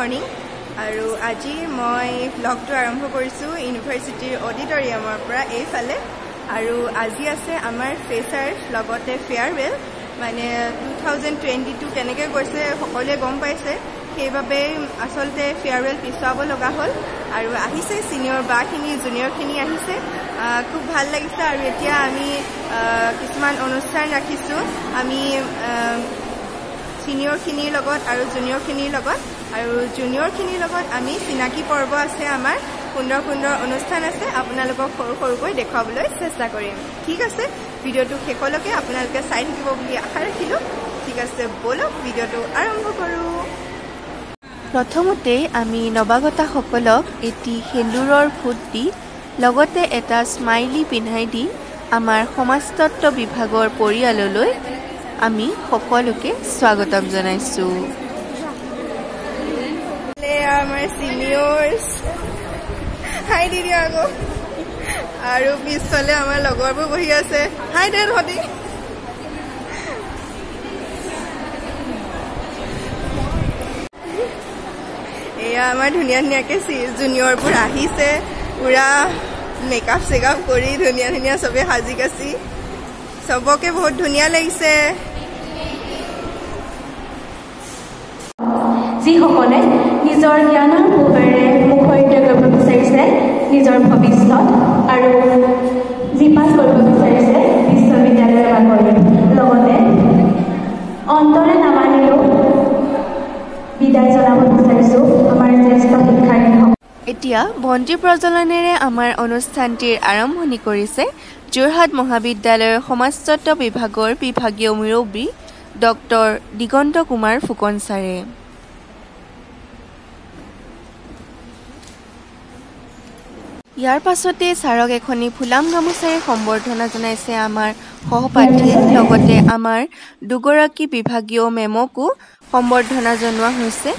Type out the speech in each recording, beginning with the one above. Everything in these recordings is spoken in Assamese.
মৰ্নিং আৰু আজি মই ব্লগটো আৰম্ভ কৰিছোঁ ইউনিভাৰ্চিটিৰ অডিটৰিয়ামৰ পৰা এইফালে আৰু আজি আছে আমাৰ ফ্ৰেছাৰ্ছ লগতে ফেয়াৰৱেল মানে 2022 তেনেকৈ গৈছে সকলোৱে গম পাইছে সেইবাবে আচলতে ফেয়াৰৱেল পিছুৱাব লগা হ'ল আৰু আহিছে ছিনিয়ৰ বাখিনি জুনিয়ৰখিনি আহিছে খুব ভাল লাগিছে আৰু এতিয়া আমি কিছুমান অনুষ্ঠান ৰাখিছোঁ আমি সিনিয়ৰখিনিৰ লগত আৰু জুনিয়ৰখিনিৰ লগত আৰু জুনিয়ৰখিনিৰ লগত আমি চিনাকি পৰ্ব আছে আমাৰ সুন্দৰ সুন্দৰ অনুষ্ঠান আছে আপোনালোকক সৰু সৰুকৈ দেখুৱাবলৈ চেষ্টা কৰিম ঠিক আছে ভিডিঅ'টো শেষলৈকে আপোনালোকে চাই থাকিব বুলি আশা ৰাখিলোঁ ঠিক আছে বলক ভিডিঅ'টো আৰম্ভ কৰোঁ প্ৰথমতে আমি নৱাগতাসকলক এটি সেন্দুৰৰ ফুট দি লগতে এটা স্মাইলি পিন্ধাই দি আমাৰ সমাজতত্ত্ব বিভাগৰ পৰিয়াললৈ আমি সকলোকে স্বাগতম জনাইছোঁ আমাৰ চিনিয়ৰ্ছ হাই দিদি আকৌ আৰু পিছফালে আমাৰ লগৰবোৰ বহি আছে হাই দে তহঁতি এয়া আমাৰ ধুনীয়া ধুনীয়াকৈ জুনিয়ৰবোৰ আহিছে পুৰা মেকআপ চেকআপ কৰি ধুনীয়া ধুনীয়া চবে সাজি কাচি চবকে বহুত ধুনীয়া লাগিছে যিসকলে নিজৰ জ্ঞানৰ পোহৰেৰে মুখৰিত কৰিব বিচাৰিছে নিজৰ ভৱিষ্যত আৰু যি পাছ কৰিব বিচাৰিছে বিশ্ববিদ্যালয়ৰ বাকৰি লগতে অন্তৰে নামানিলেও বিদায় জনাব বিচাৰিছোঁ আমাৰ জ্যেষ্ঠ শিক্ষাৰ্থীসকল এতিয়া বন্তি প্ৰজ্বলনেৰে আমাৰ অনুষ্ঠানটিৰ আৰম্ভণি কৰিছে যোৰহাট মহাবিদ্যালয়ৰ সমাজতত্ত্ব বিভাগৰ বিভাগীয় মুৰব্বী ডক্টৰ দিগন্ত কুমাৰ ফুকন ছাৰে ইয়াৰ পাছতে ছাৰক এখনি ফুলাম গামোচাৰে সম্বৰ্ধনা জনাইছে আমাৰ সহপাঠীয়ে লগতে আমাৰ দুগৰাকী বিভাগীয় মেমকো সম্বৰ্ধনা জনোৱা হৈছে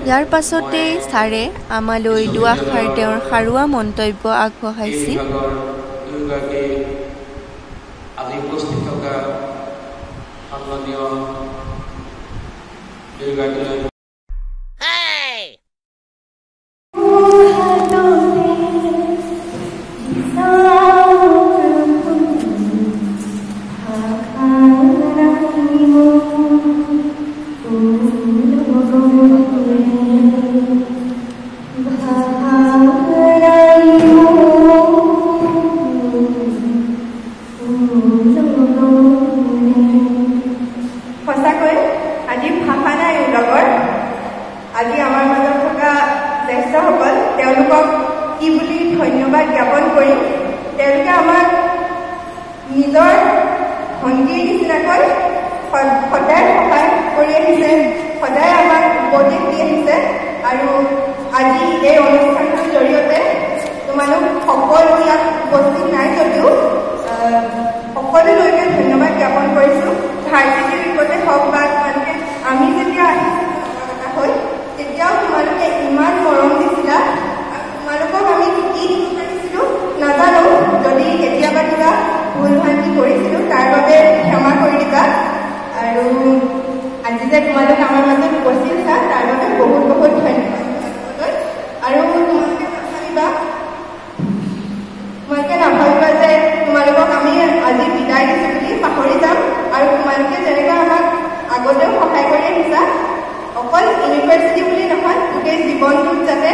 ইয়াৰ পাছতে ছাৰে আমালৈ দুআষাৰ তেওঁৰ সাৰুৱা মন্তব্য আগবঢ়াইছিল সঁচাকৈ আজি ভাষা নাই লগৰ আজি আমাৰ মাজত থকা জ্যেষ্ঠসকল তেওঁলোকক কি বুলি ধন্যবাদ জ্ঞাপন কৰিম তেওঁলোকে আমাক নিজৰ ভণ্টিৰ নিচিনাকৈ সদায় সহায় কৰি আহিছে সদায় আমাক উপদেশ দি আহিছে আৰু আজি এই অনুষ্ঠানটোৰ জৰিয়তে তোমালোক সকলো ইয়াত উপস্থিত নাই যদিও সকলোলৈকে ধন্যবাদ জ্ঞাপন কৰিছোঁ ভাৰ্চিটিৰ বিষয়তে হওক বা তোমালোকে আমি যেতিয়া আহিছোঁ হ'ল তেতিয়াও তোমালোকে ইমান মৰম দিছিলা আৰু তোমালোকক আমি কি দিব পাৰিছিলোঁ নাজানো যদি কেতিয়াবা কিবা ভুল ভ্ৰান্তি কৰিছিলোঁ তাৰ বাবে ক্ষমা কৰি দিবা আৰু আজি যে তোমালোক আমাৰ মাজত উপস্থিত আছা তাৰ বাবে বহুত বহুত ধন্যবাদ আৰু তোমালোকে নাভাবিবা যে তোমালোকক আমি আজি বিদায় দিছোঁ বুলি পাহৰি যাম আৰু তোমালোকে যেনেকৈ আমাক আগতেও সহায় কৰি আহিছা অকল ইউনিভাৰ্চিটি বুলি নহয় গোটেই জীৱনটোত যাতে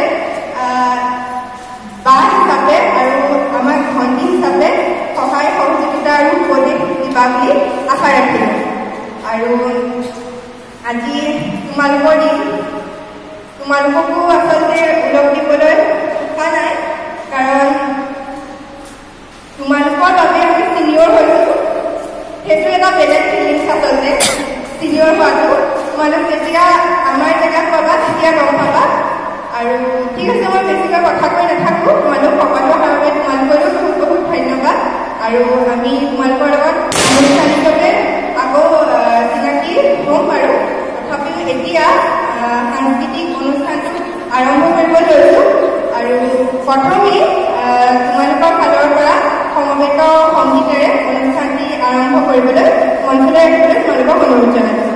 বা হিচাপে আৰু আমাক ভণ্টি হিচাপে সহায় সহযোগিতা আৰু উপদেশ দিবা বুলি আশা ৰাখিলোঁ আৰু আজি তোমালোকৰ দিন তোমালোককো আচলতে ওলগ দিবলৈ উঠা নাই কাৰণ তোমালোকৰ বাবে আমি ছিনিয়ৰ হৈছোঁ সেইটো এটা বেলেগ ফিলিংছ আচলতে ছিনিয়ৰ হোৱাটো তোমালোক যেতিয়া আমাৰ জেগাত পাবা তেতিয়া গম পাবা আৰু ঠিক আছে মই বেছিকৈ কথা কৈ নাথাকোঁ তোমালোক সকলোৰ বাবে তোমালোকলৈও বহুত বহুত ধন্যবাদ আৰু আমি তোমালোকৰ লগত আনুষ্ঠানিকভাৱে আকৌ চিনাকি হ'ম বাৰু তথাপিও এতিয়া সাংস্কৃতিক অনুষ্ঠানটো আৰম্ভ কৰিব লৈছোঁ আৰু প্ৰথমেই তোমালোকৰ ফালৰ পৰা সমবেত সংগীতেৰে অনুষ্ঠানটি আৰম্ভ কৰিবলৈ মঞ্চলৈ আহিবলৈ তোমালোকক অনুৰোধ জনাইছোঁ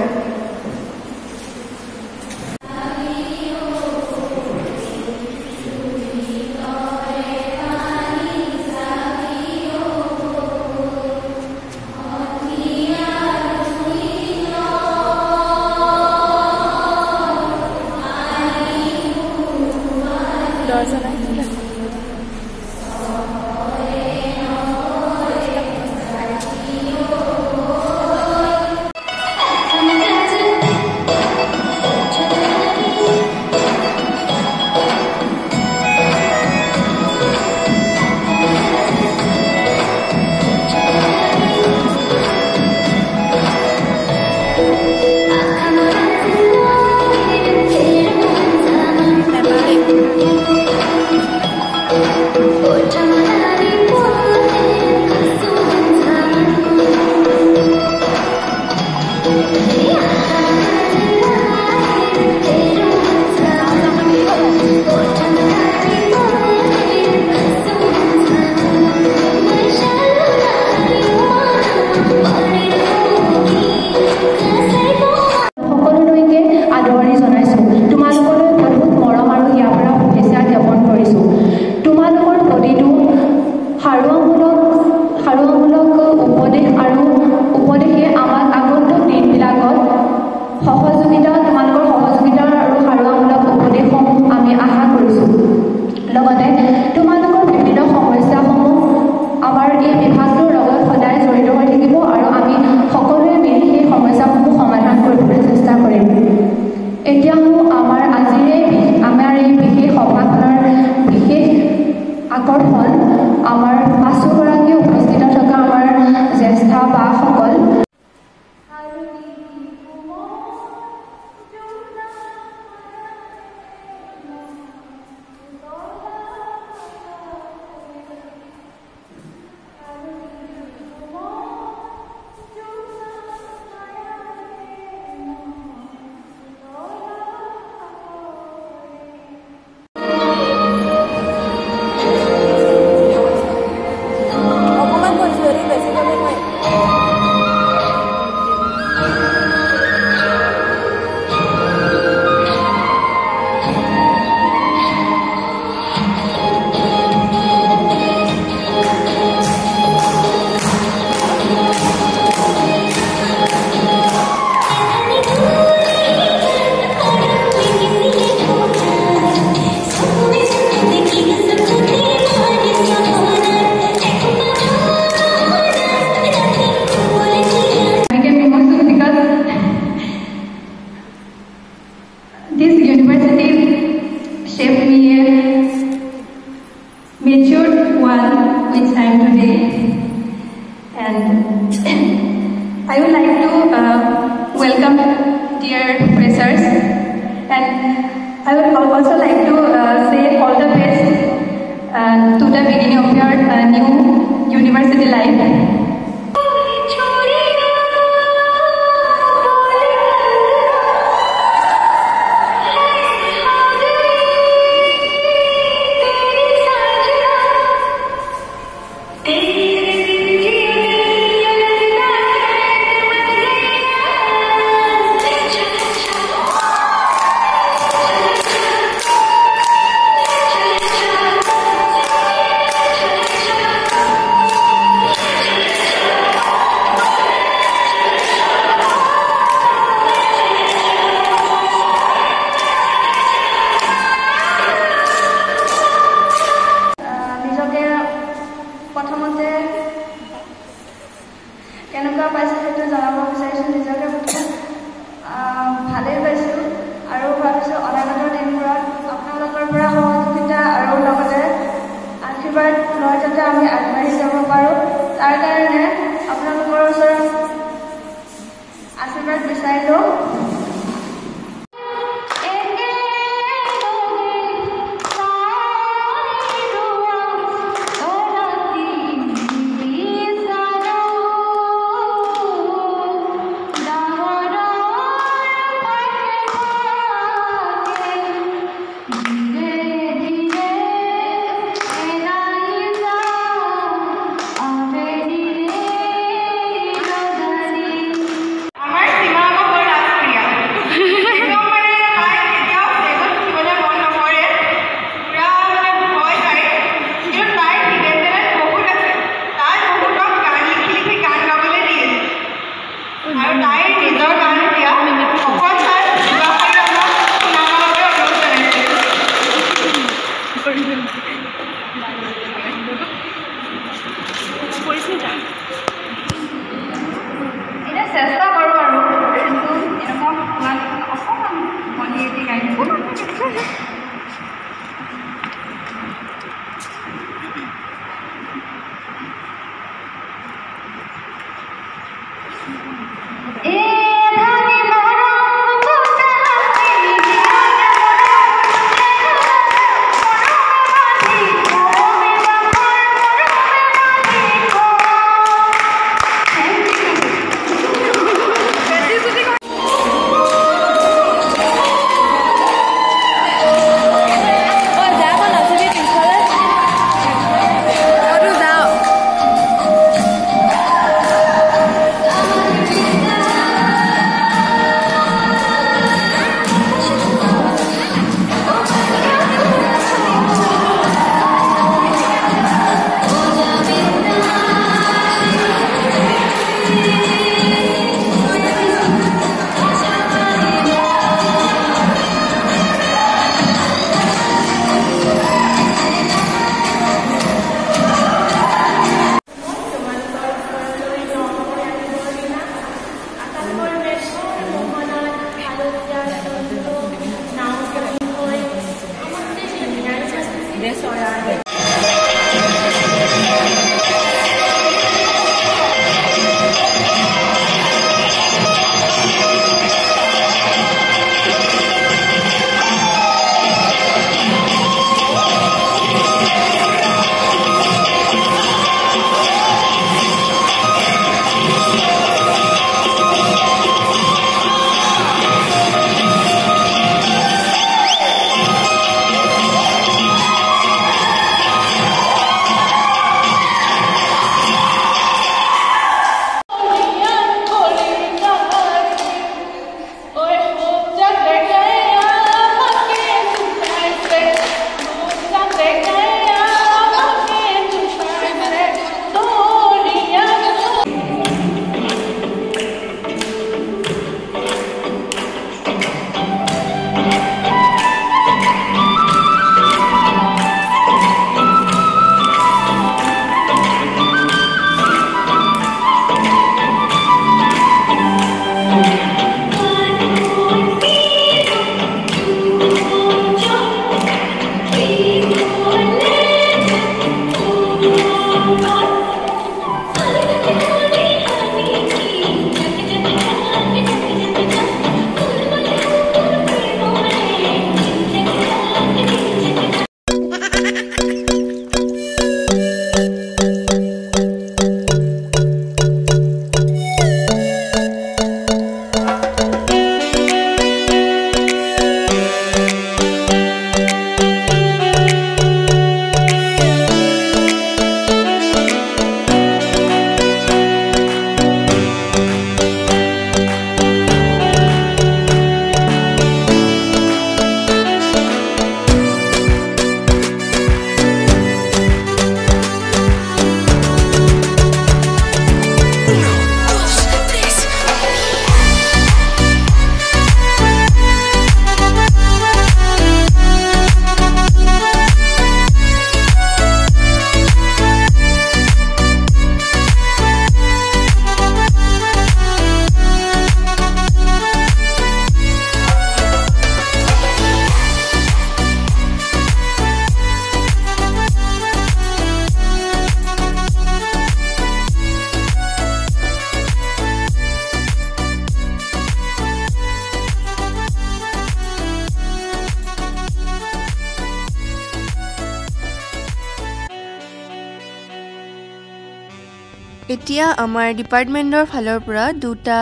এতিয়া আমাৰ ডিপাৰ্টমেন্টৰ ফালৰ পৰা দুটা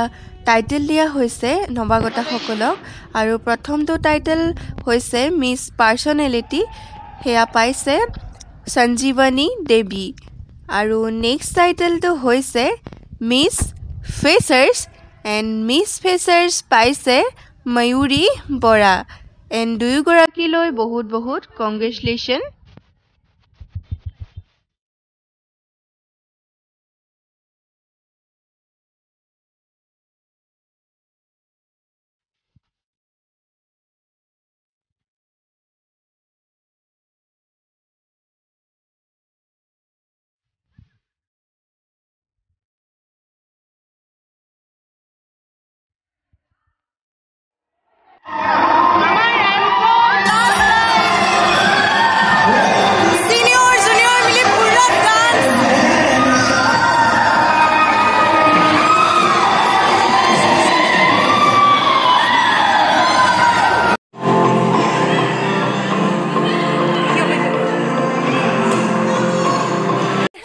টাইটেল দিয়া হৈছে নৱাগতাসকলক আৰু প্ৰথমটো টাইটেল হৈছে মিস পাৰ্সনেলিটি হেয়া পাইছে সঞ্জীৱনী দেৱী আৰু নেক্সট টাইটেলটো হৈছে মিস ফেচাৰ্ছ এণ্ড মিস ফেচাৰ্ছ পাইছে ময়ূৰী বৰা এণ্ড দুয়োগৰাকীলৈ বহুত বহুত কংগ্ৰেচুলেশ্যন।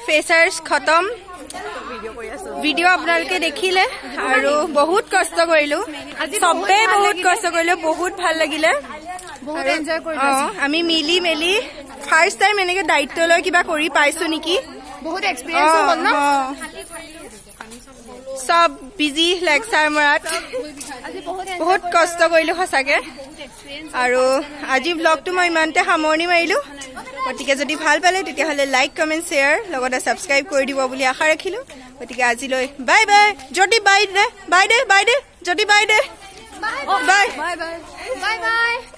ফেচাৰ্ছ খতম ভিডিঅ' আপোনালোকে দেখিলে আৰু বহুত কষ্ট কৰিলো সবে বহুত কষ্ট কৰিলো বহুত ভাল লাগিলে আমি মিলি মেলি ফাৰ্ষ্ট টাইম এনেকে দায়িত্ব লৈ কিবা কৰি পাইছো নেকি বহুত এক্সপেৰিয়েন্স হ'ল ন সব বিজি লেকচাৰ মৰাত বহুত কষ্ট কৰিলো সঁচাকে আৰু আজি ব্লগটো মই ইমানতে সামৰণি মাৰিলো গতিকে যদি ভাল পালে তেতিয়াহ'লে লাইক কমেণ্ট শ্বেয়াৰ লগতে ছাবস্ক্ৰাইব কৰি দিব বুলি আশা ৰাখিলো গতিকে আজিলৈ বাই বাই যদি বাই দে যদি বাই দে বাই বাই বাই বাই